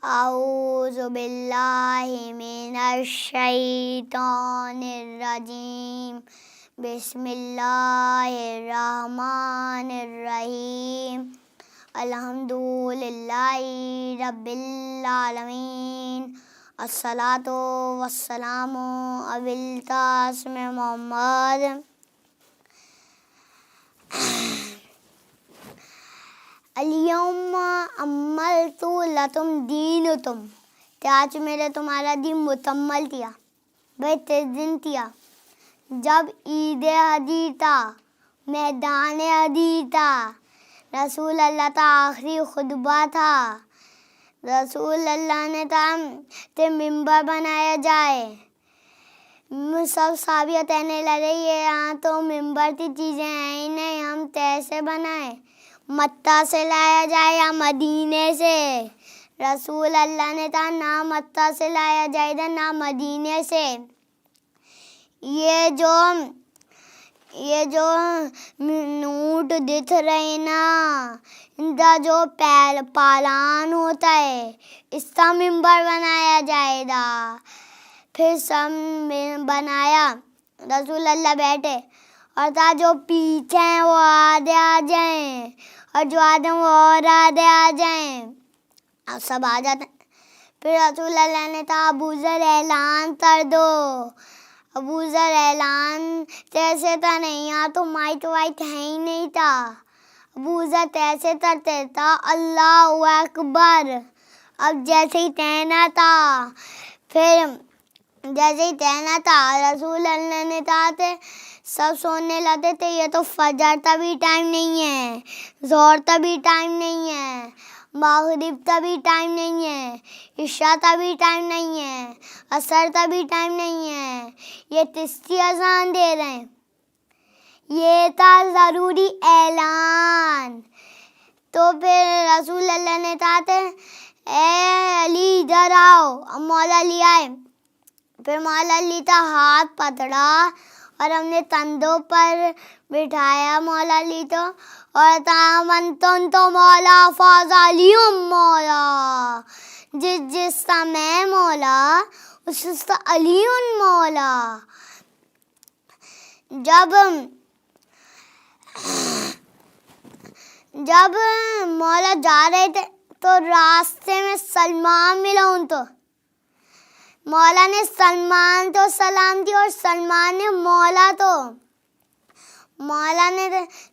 औज़ु बिल्लाहि मिनश शैतानिर रजीम। बिस्मिल्लाहिर रहमानिर रहीम। अल्हम्दुलिल्लाहि रब्बिल आलमीन। अस्सलातु वस्सलामु अबिल कासिम मोहम्मद। अल-यौमा अक्मलतु लकुम दीनकुम। आज मैंने तुम्हारा दिन मुकम्मल किया। भाई किस दिन किया? जब ईद हदी था, मैदान हदी था, रसूल अल्लाह का आखिरी खुतबा था। रसूल अल्लाह ने कहा कि मिंबर बनाया जाए। सब साबियत कहने लगे ये यहाँ तो मिंबर की चीज़ें हैं ही नहीं, हम कैसे बनाए? मक्का से लाया जाए या मदीने से? रसूल अल्लाह ने कहा ना मक्का से लाया जाएगा ना मदीने से। ये जो ऊँट दिख रहे ना, इनका जो पालान होता है, इसका मिंबर बनाया जाएगा। फिर सब बनाया, रसूल अल्लाह बैठे और कहा जो पीछे हैं वो आगे आ जाएं और जो आगे वो और आगे आ जाएं। अब सब आ जाते हैं। फिर रसूल अल्लाह ने कहा अबू ज़र ऐलान कर दो। अबू ज़र ऐलान कैसे था? नहीं, यहाँ तो माइक वाइक है ही नहीं था। अबू ज़र कैसे करते था? अल्लाहु अकबर। अब जैसे ही कहना था, फिर जैसे ही कहना था, रसूल अल्लाह ने कहा थे सब सोने लगे थे। ये तो फजर का भी टाइम नहीं है, ज़ोहर का भी टाइम नहीं है, मगरिब का भी टाइम नहीं है, इशा का भी टाइम नहीं है, असर का भी टाइम नहीं है। ये किसकी अज़ान दे रहे हैं? ये था ज़रूरी ऐलान। तो फिर रसूल अल्लाह ने कहा थे ए अली इधर आओ। अब मौला अली आए। फिर मौला अली का हाथ पकड़ा और हमने कंधों पर बिठाया मौला अली तो, और तामंतुन तो मौला फाज़ालियुम मौला। जिस समय मौला उस अलीउन मौला। जब मौला जा रहे थे तो रास्ते में सलमान मिला उनको। मौला ने सलमान तो सलाम दी और सलमान ने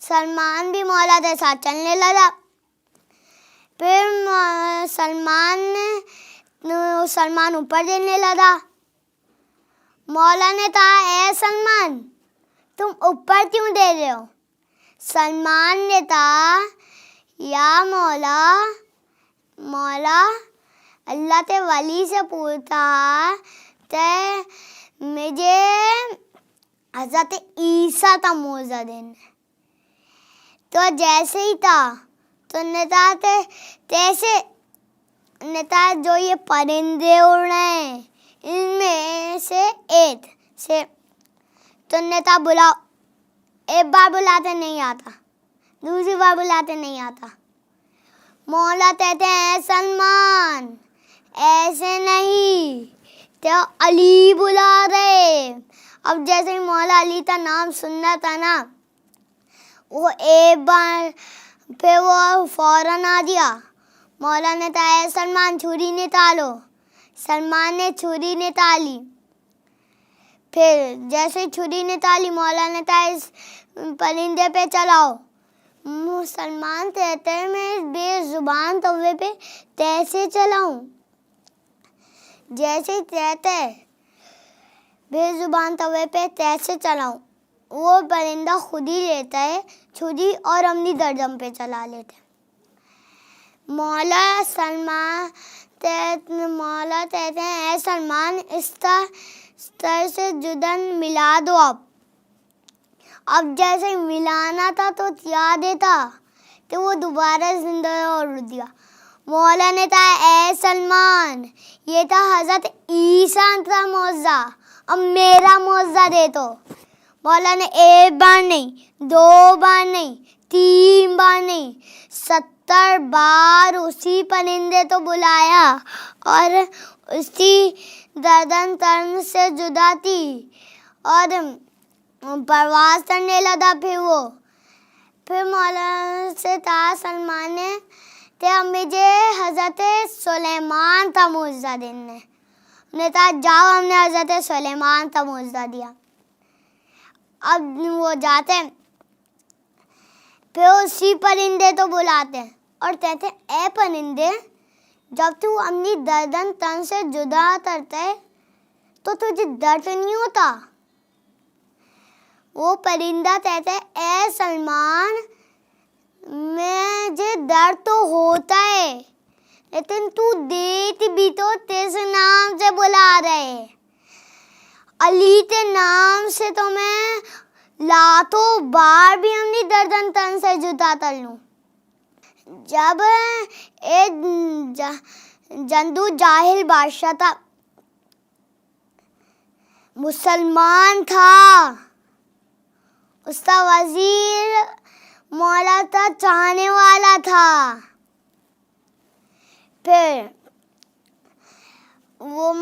सलमान भी मौला के साथ चलने लगा। फिर सलमान ऊपर देने लगा। मौला ने कहा ए सलमान तुम ऊपर क्यों दे रहे हो? सलमान ने कहा या मौला अल्लाह के वली से पूछा ते मुझे हज़रत ईसा का मौज़ा देना। तो जैसे ही था तो नेता जो ये परिंदे उड़ रहे हैं इनमें से एक से तो नेता बुलाओ। एक बार बुलाते नहीं आता, दूसरी बार बुलाते नहीं आता। मौला कहते हैं सलमान ऐसे नहीं, तो अली बुला रहे। अब जैसे ही मौला अली का नाम सुनना था ना, वो एक बार फिर वो फौरन आ दिया। मौला ने कहा सलमान छुरी निकालो। सलमान ने छुरी निकाली। फिर जैसे ही छुरी निकाली मौला ने कहा इस परिंदे पे चलाओ। सलमान कहते हैं मैं इस बेजुबान तवे पे कैसे चलाऊं? जैसे कहते बेजुबान तवे पे कैसे चलाऊं? वो परिंदा खुद ही लेता है छुरी और अपनी गर्दन पे चला लेता है। मौला कहते हैं ऐ सलमान इस तरह से जुदन मिला दो। अब जैसे मिलाना था तो याद था कि वो दोबारा जिंदा और उड़ दिया। मौला ने कहा ए सलमान ये था हज़रत ईसा का मौज़ा, अब मेरा मौज़ा दे दो। मौला ने एक बार नहीं, 2 बार नहीं, 3 बार नहीं, 70 बार उसी परिंदे तो बुलाया और उसकी गर्दन तन से जुदा थी और परवाज करने लगा। फिर मौला से कहा सलमान ने, ते मुझे हजरत सुलेमान का मुआवजा देने। उन्हें कहा जाओ, हमने हजरत सुलेमान का मुआवजा दिया। अब वो जाते हैं, फिर उसी परिंदे तो बुलाते हैं और कहते हैं, ए परिंदे, जब तू अपनी गर्दन तन से जुदा करता है तो तुझे दर्द नहीं होता? वो परिंदा कहता है, ए सलमान, मुझे दर्द तो होता है, लेकिन तू देख भी तो तेरे नाम से बुला रहे, अली के नाम से तो मैं लातों बार भी अपनी गर्दन तन से जुदा कर लूं। जब एक जंदू जाहिल बादशाह था, मुसलमान था, उसका वजीर मौला का चाहने वाला था। फिर वो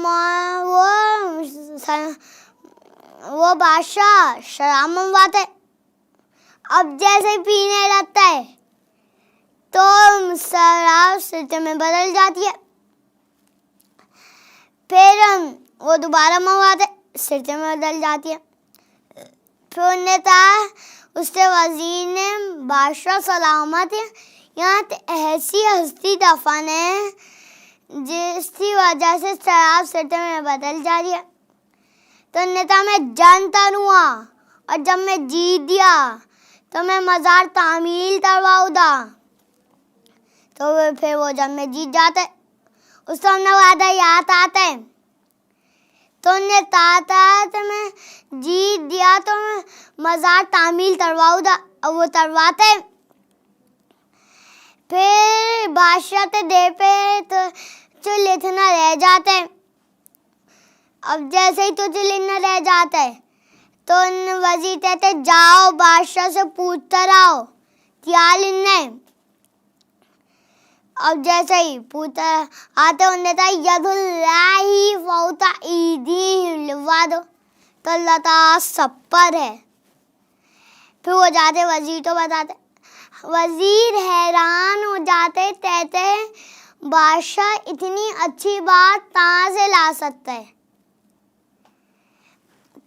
बादशाह शराब मंगवाते, अब जैसे पीने लगता है तो शराब सिरके में बदल जाती है। फिर वो दोबारा मंगवाते, सिरके में बदल जाती है। फिर उन्हें कहा, उसके वजीर ने, बादशाह सलामत है, यहाँ ऐसी हस्ती दफन है जिसकी वजह से शराब सिरके में बदल जा रही है। तो नेता मैं जानता हुआ और जब मैं जीत दिया तो मैं मज़ार तामील करवाऊंगा। तो फिर वो जब मैं जीत जाते उस समय वादा याद आता है, तो उन्हें कहा तो मैं जीत दिया तो मैं मज़ार तामील करवाऊंगा, और वो करवाते। फिर बादशाह के दे पे तो लिखना रह जाता है। अब जैसे ही तुझे लिखना रह जाता है तो वजीर कहते, जाओ बादशाह से पूछ कर आओ क्या लिखना है। अब जैसे ही पूछ आते उन्हें था, यदुल्लाही फौता ईदी लिखवा दो, तो अल्लाह ताला सब पर है। फिर वो जाते वजीर तो बताते, वजीर हैरान हो जाते, कहते बादशाह इतनी अच्छी बात कहाँ से ला सकता है।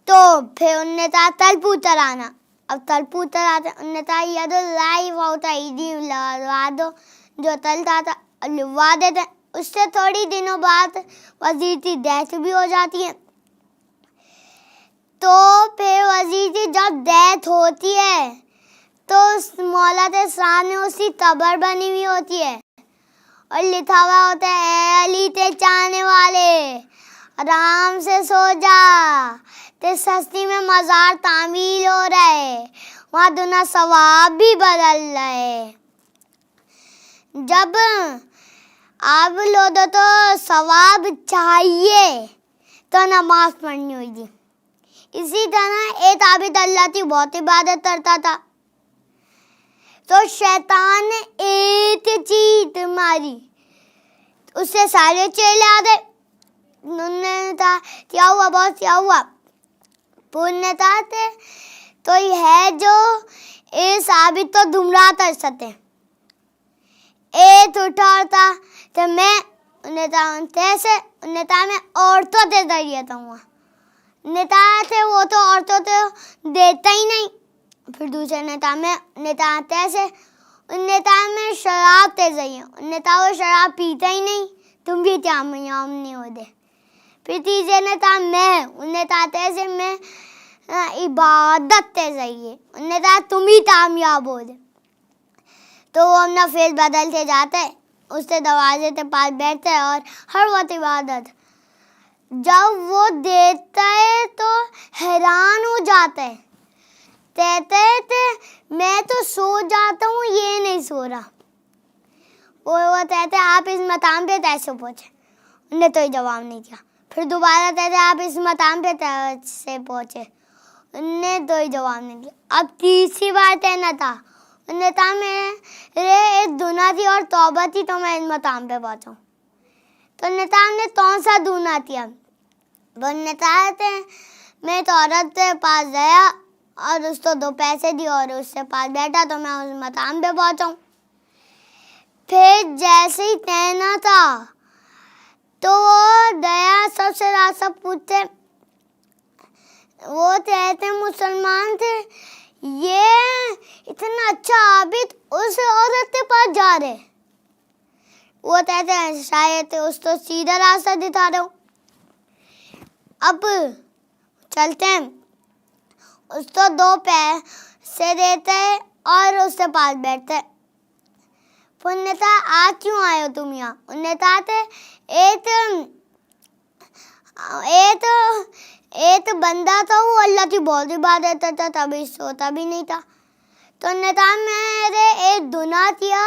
तो फिर उन्हें कहा तलपूत आना। अब तलपूत आते उन्हें कहा यदुल्लाही फौता ईदी लिखवा दो, जो तल था लिखवा देते। उससे थोड़ी दिनों बाद वजीर की डेथ भी हो जाती है। तो फिर वजीर की जब डेथ होती है तो उस मौला के सामने उसकी कब्र बनी हुई होती है और लिखा हुआ होता है, अली ते चाहने वाले आराम से सो जा, ते सस्ती में मज़ार तामील हो रहा है, वहाँ दुना सवाब भी बदल रहे। जब आप लोगों तो सवाब चाहिए तो नमाज पढ़नी होगी। इसी तरह एक आबिद अल्लाह की बहुत इबादत करता था, तो शैतान ने एक चीट मारी, उससे सारे चेले आ गए। उन्होंने कहा क्या हुआ बॉस, क्या हुआ? पुण्य थे तो ये है जो इस आबिद तो गुमराह कर सकते, एक उठाता तो मैं नेता मैं औरतों के जरिए दूंगा। नेता थे वो तो औरतों तो देता ही नहीं। फिर दूसरे नेता तैसे उन नेता में शराब ते जरिए, नेता वो शराब पीता ही नहीं, तुम भी कामयाब नहीं हो दे। फिर तीसरे नेता मैं, उन नेता तैसे मैं इबादत ते जरिए, उन नेता तुम ही कामयाब हो दे। तो वो अपना फेस बदलते जाते, उससे दरवाजे के पास बैठते और हर वक्त इबादत। जब वो देखता है तो हैरान हो जाता है, कहते मैं तो सो जाता हूँ, ये नहीं सो रहा। वो कहते आप इस मकाम पे कैसे पहुँचे? उन्हें तो जवाब नहीं दिया। फिर दोबारा कहते आप इस मकाम पे कैसे पहुँचे? उनने कोई जवाब नहीं दिया। अब तीसरी बार कहना था, उन्होंने कहा मेरे एक दूना थी और तौबा थी तो मैं इस मकाम पे पहुंचाऊं। तो नेता ने कौन सा दूना किया? वो नेता थे, मैं तो औरत के पास गया और उसको 2 पैसे दिए और उससे पास बैठा तो मैं उस मकाम पे पहुंचाऊं। फिर जैसे ही कहना था तो वो गया, सबसे रास्ता पूछते, वो कहते मुसलमान थे, ये इतना अच्छा आबिद उस औरत के पास जा रहे। वो कहते हैं शायद उसको सीधा रास्ता दिखा रहे हो। अब चलते हैं, उसको 2 पैसे देते हैं और उसके पास बैठते। पुण्यता आज क्यों आए हो तुम यहाँ? पुण्यता थे एक बंदा था, वो अल्लाह की बहुत इबादत करता था, तभी सोता भी नहीं था। तो नेता मेरे एक गुनाह किया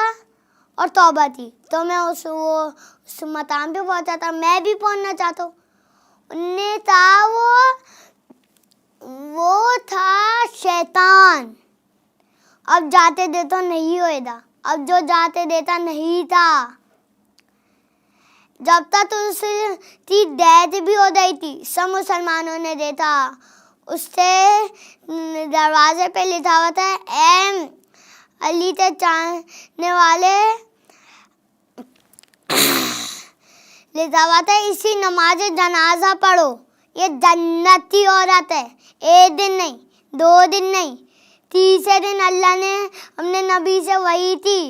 और तौबा थी तो मैं उस मकाम पे पहुंचा था, मैं भी पहुंचना चाहता हूँ। नेता वो था शैतान। अब जाते देता नहीं होएगा, अब जो जाते देता नहीं था। जब तक उसकी डेथ भी हो गई थी, सब मुसलमानों ने देखा, उससे दरवाजे पे लिखा हुआ था, ऐ अली के चाहने वाले, लिखा हुआ था इसी नमाज जनाजा पढ़ो, ये जन्नती औरत है। 1 दिन नहीं, 2 दिन नहीं, तीसरे दिन अल्लाह ने हमने नबी से वही थी,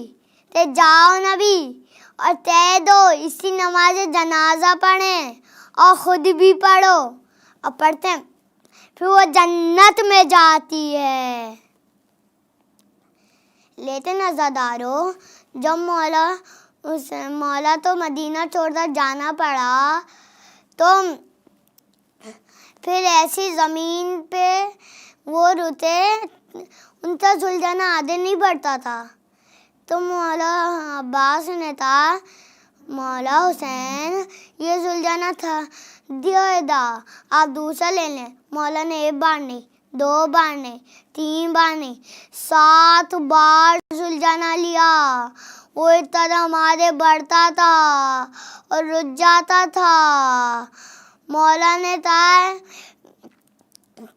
ते जाओ नबी और कह दो इसी नमाज जनाजा पढ़ें और खुद भी पढ़ो। और पढ़ते हैं, फिर वो जन्नत में जाती है। लेकिन अज़ादारो, जब मौला तो मदीना छोड़कर जाना पड़ा, तो फिर ऐसी ज़मीन पे वो रुके, उनका सुलझाना आगे नहीं बढ़ता था। तो मौला अब्बास ने कहा, मौला हुसैन ये सुलझाना था दिया, आप दूसरा ले लें। मौला ने 1 बार नहीं, 2 बार नहीं, 3 बार नहीं, 7 बार सुलझाना लिया। वो इस तरह हमारे बढ़ता था और रुक जाता था। मौला ने कहा,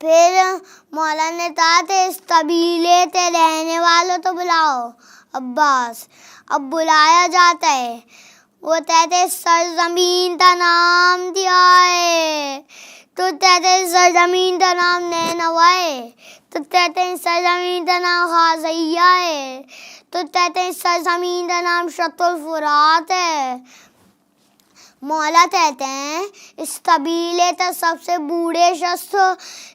फिर मौला ने कहा थे इस कबीले के रहने वालों तो बुलाओ। अब्बास अब बुलाया जाता है। वो कहते सरजमीन का नाम दिया है, तो कहते सरजमीन का नाम नैनवा है, तो कहते सरजमीन का नाम खाज़िया है, तो कहते सरजमीन का नाम शतुल फुरात है। मौला कहते हैं इस कबीले तक सबसे बूढ़े शख्स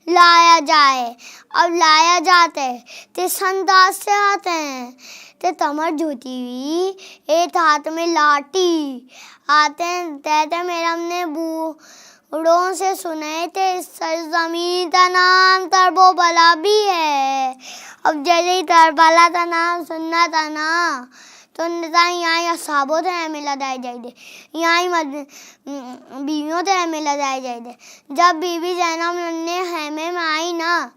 लाया जाए। अब लाया जाते किस अंदाज से आते हैं, ते कमर झूठी हुई, एक हाथ में लाठी आते हैं। कहते मेरे हमने बूढ़ों से सुने थे इस सरजमीन का नाम तरबो बला भी है। अब जैसे ही तरबला का नाम सुनना था ना, तो यहाँ साबो थे मिला जाए जाए, यहाँ बीवियों थे मिला जाए जाए। जब बीबी जैनब ने हैमे में आई ना,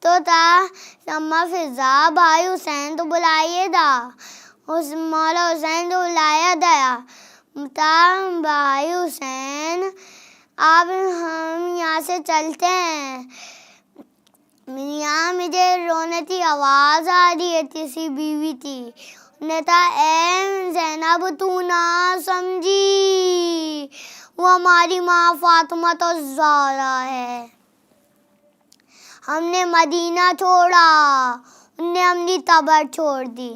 तो अम्मा फिजा भाई हुसैन तो बुलाइए दा, उस मौला हुसैन तो बुलाया गया। भाई हुसैन अब हम यहाँ से चलते हैं, यहाँ मुझे रोने की आवाज़ आ रही है। किसी बीवी थी, नेता ऐ ज़ैनब तू ना समझी, वो हमारी माँ फातिमा तो ज़हरा है। हमने मदीना छोड़ा, उनने अपनी कब्र छोड़ दी।